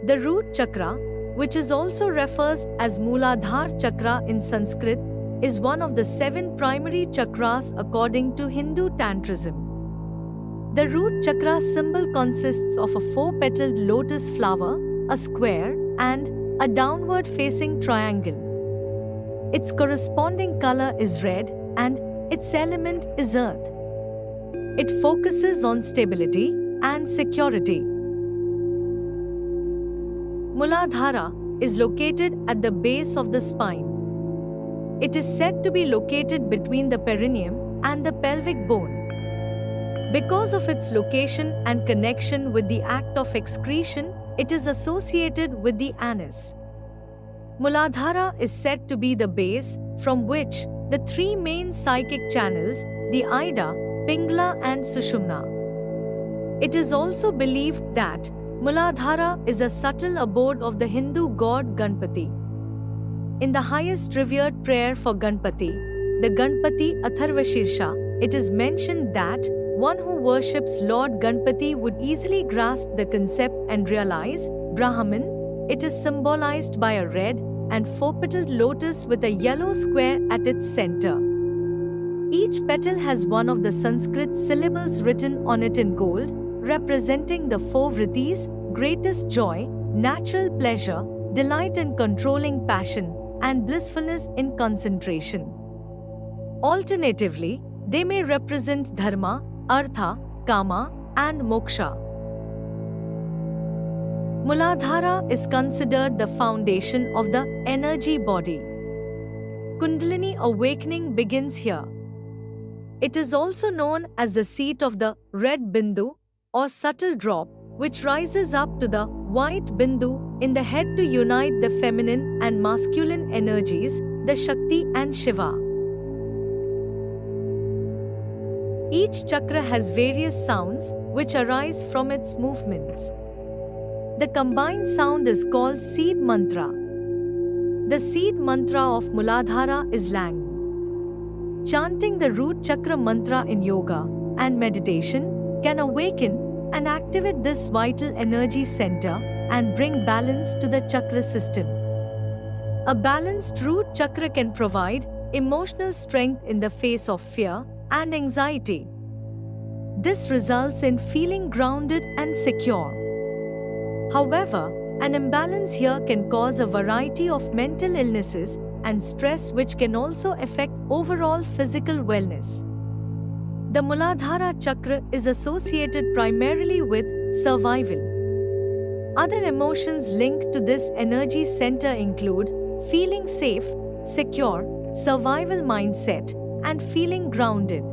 The root chakra, which is also refers as Mooladhara chakra in Sanskrit, is one of the 7 primary chakras according to Hindu Tantrism. The root chakra symbol consists of a 4-petaled lotus flower, a square, and a downward-facing triangle. Its corresponding color is red, and its element is earth. It focuses on stability and security. Mooladhara is located at the base of the spine. It is said to be located between the perineum and the pelvic bone. Because of its location and connection with the act of excretion, it is associated with the anus. Mooladhara is said to be the base from which the 3 main psychic channels, the Ida, Pingala and Sushumna. It is also believed that Mooladhara is a subtle abode of the Hindu god Ganpati. In the highest revered prayer for Ganpati, the Ganpati Atharvashirsha, it is mentioned that one who worships Lord Ganpati would easily grasp the concept and realize Brahman. It is symbolized by a red and 4-petaled lotus with a yellow square at its center. Each petal has one of the Sanskrit syllables written on it in gold, representing the 4 vrittis: greatest joy, natural pleasure, delight in controlling passion, and blissfulness in concentration. Alternatively, they may represent dharma, artha, kama, and moksha. Mooladhara is considered the foundation of the energy body. Kundalini awakening begins here. It is also known as the seat of the red bindu or subtle drop, which rises up to the white bindu in the head to unite the feminine and masculine energies, the Shakti and Shiva. Each chakra has various sounds which arise from its movements. The combined sound is called seed mantra. The seed mantra of Mooladhara is Lang. Chanting the root chakra mantra in yoga and meditation can awaken and activate this vital energy center and bring balance to the chakra system. A balanced root chakra can provide emotional strength in the face of fear and anxiety. This results in feeling grounded and secure. However, an imbalance here can cause a variety of mental illnesses and stress, which can also affect overall physical wellness. The Mooladhara chakra is associated primarily with survival. Other emotions linked to this energy center include feeling safe, secure, survival mindset, and feeling grounded.